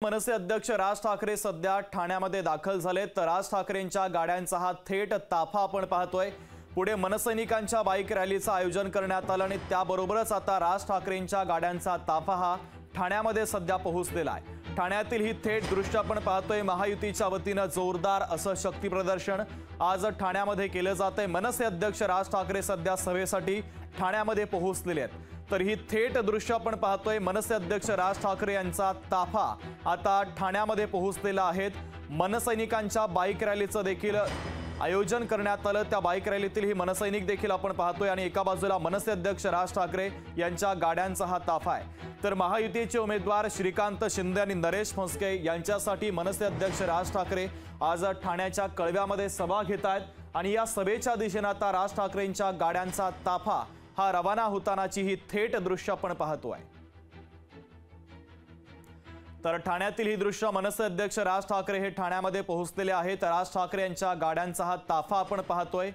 मनसे अध्यक्ष राज ठाकरे सध्या ठाण्यामध्ये दाखल झाले। तर राज ठाकरेंच्या गाड्यांचा हा थेट ताफा आपण पाहतोय। पुढे मनसैनिकांच्या बाईक रॅलीचं आयोजन करण्यात आलं आणि त्याबरोबरच आता राज ठाकरेंच्या गाड्यांचा ताफा हा ठाण्यामध्ये सध्या पोहोचलेला आहे। ठाण्यातील ही थेट दृश्य आपण पाहतोय। महायुतीच्या वतीनं जोरदार असं शक्ती प्रदर्शन आज ठाण्यामध्ये केलं जातंय। मनसे अध्यक्ष राज ठाकरे सध्या सभेसाठी ठाण्यामध्ये पोहोचलेले आहेत। तर ही थेट दृश्य आपण पाहतोय। मनसे अध्यक्ष राज ठाकरे यांचा ताफा आता ठाण्यामध्ये पोहोचलेला आहे। मनसैनिकांच्या बाईक रॅलीचं देखील आयोजन करण्यात आलं। त्या बाईक रॅलीतील ही मनसैनिक देखील आपण पाहतोय आणि एका बाजूला मनसे अध्यक्ष राज ठाकरे यांच्या गाड्यांचा हा ताफा आहे। तर महायुतीचे उमेदवार श्रीकांत शिंदे आणि नरेश म्हस्के यांच्यासाठी मनसे अध्यक्ष राज ठाकरे आज ठाण्याच्या कळव्यामध्ये सभा घेत आहेत आणि या सभेच्या दिशेने आता राज ठाकरेंच्या गाड्यांचा ताफा हा रवाना होतानाची ही थेट दृश्य आपण पाहतोय। तर ठाण्यातील ही दृश्य मनसे अध्यक्ष राज ठाकरे हे ठाण्यामध्ये पोहोचलेले आहेत। राज ठाकरे यांच्या गाड्यांचा हा ताफा आपण पाहतोय।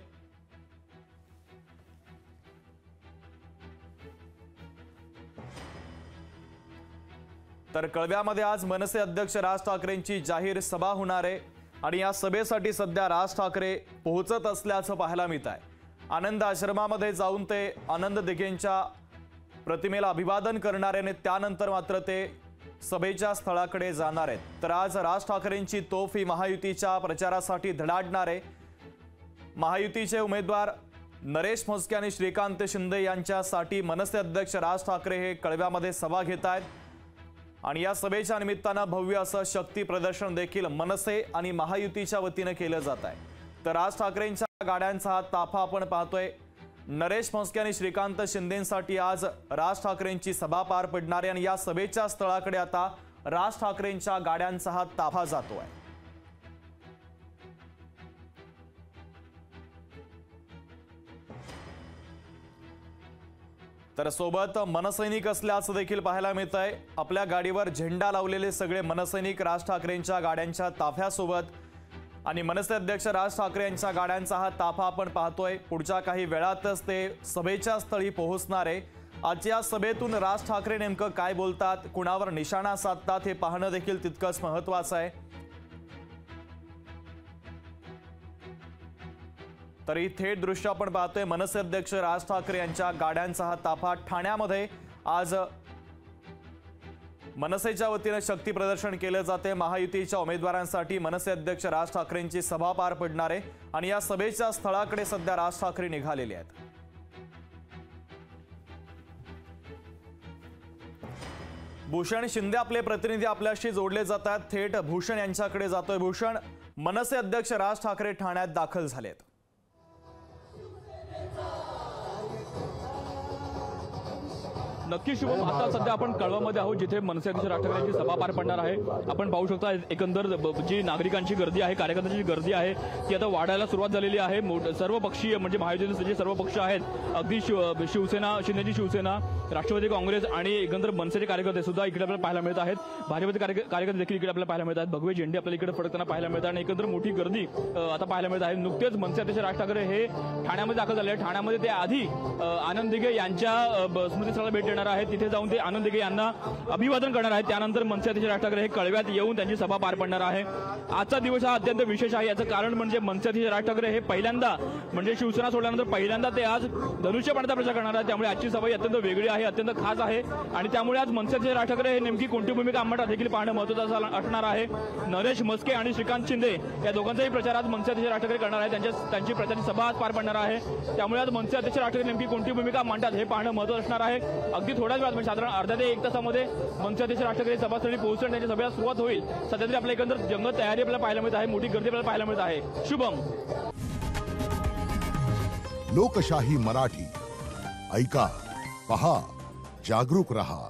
तर कळव्यामध्ये आज मनसे अध्यक्ष राज ठाकरेंची जाहीर सभा होणार आहे आणि या सभेसाठी सध्या राज ठाकरे पोहोचत असल्याचं पाहायला मिळत आहे। आनंद आश्रमामध्ये जाऊन ते आनंद दिघेंच्या प्रतिमेला अभिवादन करणार आहे आणि त्यानंतर मात्र ते सभेच्या स्थळाकडे जाणार आहेत। तर आज राज ठाकरेंची तोफ ही महायुतीच्या प्रचारासाठी धडाडणार आहे। महायुतीचे उमेदवार नरेश म्हस्के आणि श्रीकांत शिंदे यांच्यासाठी मनसे अध्यक्ष राज ठाकरे हे कळव्यामध्ये सभा घेत आहेत आणि या सभेच्या निमित्तानं भव्य असं शक्ती प्रदर्शन देखील मनसे आणि महायुतीच्या वतीनं केलं जात आहे। तर राज ठाकरेंच्या गाड्यांचा हा ताफा आपण पाहतोय। नरेश म्हस्के आणि श्रीकांत शिंदेंसाठी आज राज ठाकरेंची सभा पार पडणार आहे आणि या सभेच्या स्थळाकडे आता राज ठाकरेंच्या गाड्यांचा हा ताफा जातोय। तर सोबत मनसैनिक असल्याचं देखील पाहायला मिळत आहे। आपल्या गाडीवर झेंडा लावलेले सगळे मनसैनिक राज ठाकरेंच्या गाड्यांच्या ताफ्यासोबत आणि मनसे अध्यक्ष राज ठाकरे यांच्या गाड्यांचा हा ताफा आपण पाहतोय। पुढच्या काही वेळातच ते सभेच्या स्थळी पोहोचणार आहे। आजच्या सभेतून राज ठाकरे नेमकं काय बोलतात, कुणावर निशाणा साधतात हे पाहणं देखील तितकंच महत्त्वाचं आहे। तरी थेट दृश्य आपण पाहतोय। मनसे अध्यक्ष राज ठाकरे यांच्या गाड्यांचा हा ताफा ठाण्यामध्ये आज मनसेच्या वतीने शक्ती प्रदर्शन केले जाते। महायुतीच्या उमेदवारांसाठी मनसे अध्यक्ष राज ठाकरेंची सभा पार पडणार आहे आणि या सभेच्या स्थळाकडे सध्या राज ठाकरे निघालेले आहेत। भूषण शिंदे आपले प्रतिनिधी आपल्याशी जोडले जातात। थेट भूषण यांच्याकडे जातोय। भूषण, मनसे अध्यक्ष राज ठाकरे ठाण्यात दाखल झालेत। नक्की शुभम, आता सध्या आपण कळवामध्ये आहोत जिथे मनसे अध्यक्ष राज ठाकरे यांची सभा पार पडणार आहे। आपण पाहू शकता एकंदर जी नागरिकांची गर्दी आहे, कार्यकर्त्यांची गर्दी आहे ती आता वाढायला सुरुवात झालेली आहे। सर्व पक्षीय म्हणजे महायुतीचे जे सर्व पक्ष आहेत, अगदी शिवसेना, शिंदेची शिवसेना, राष्ट्रवादी काँग्रेस आणि एकंदर मनसेचे कार्यकर्ते सुद्धा इकडे आपल्याला पाहायला मिळत आहेत। भाजपचे कार्यकर्ते देखील इकडे आपल्याला पाहायला मिळत आहेत। भगवे झेंडे आपल्याला इकडे फडकताना पाहायला मिळतात आणि एकंदर मोठी गर्दी आता पाहायला मिळत आहे। नुकतेच मनसे अध्यक्ष राज ठाकरे हे ठाण्यामध्ये दाखल झाले। ठाण्यामध्ये ते आधी आनंद दिघे यांच्या स्मृतीस्थळाला भेट देणार आहेत। तिथे जाऊन ते आनंद दिघे यांना अभिवादन करणार आहेत। त्यानंतर मनसे अध्यक्ष राज ठाकरे हे कळव्यात येऊन त्यांची सभा पार पडणार आहे। आजचा दिवस हा अत्यंत विशेष आहे। याचं कारण म्हणजे मनसे अध्यक्ष राज ठाकरे हे पहिल्यांदा म्हणजे शिवसेना सोडल्यानंतर पहिल्यांदा ते आज धनुष्यबाणाचा प्रचार करणार आहेत। त्यामुळे आजची सभा अत्यंत वेगळी आहे, अत्यंत खास आहे आणि त्यामुळे आज मनसे अध्यक्ष राज ठाकरे हे नेमकी कोणती भूमिका अंमलात देखील पाहणं महत्त्वाचं असणार आहे। नरेश म्हस्के आणि श्रीकांत शिंदे या दोघांचाही प्रचार आज मनसे अध्यक्ष राज ठाकरे करणार आहेत। त्यांची प्रचाराची सभा आज पार पडणार आहे। त्यामुळे आज मनसे अध्यक्ष राज ठाकरे नेमकी कोणती भूमिका मांडतात हे पाहणं महत्त्वाचं असणार आहे। अगदी थोड्याच वेळात म्हणजे साधारण अर्ध्या ते 1 तासामध्ये मनसे अध्यक्ष राज ठाकरे सभास्थळी पोहोचून त्यांच्या सभेला सुरुवात होईल। सध्या तरी आपल्या एकंदर जंगल तयारी आपल्याला पाहायला मिळत आहे, मोठी गर्दी आपल्याला पाहायला मिळत आहे। शुभम, लोकशाही मराठी ऐका, पहा, जागरूक रहा।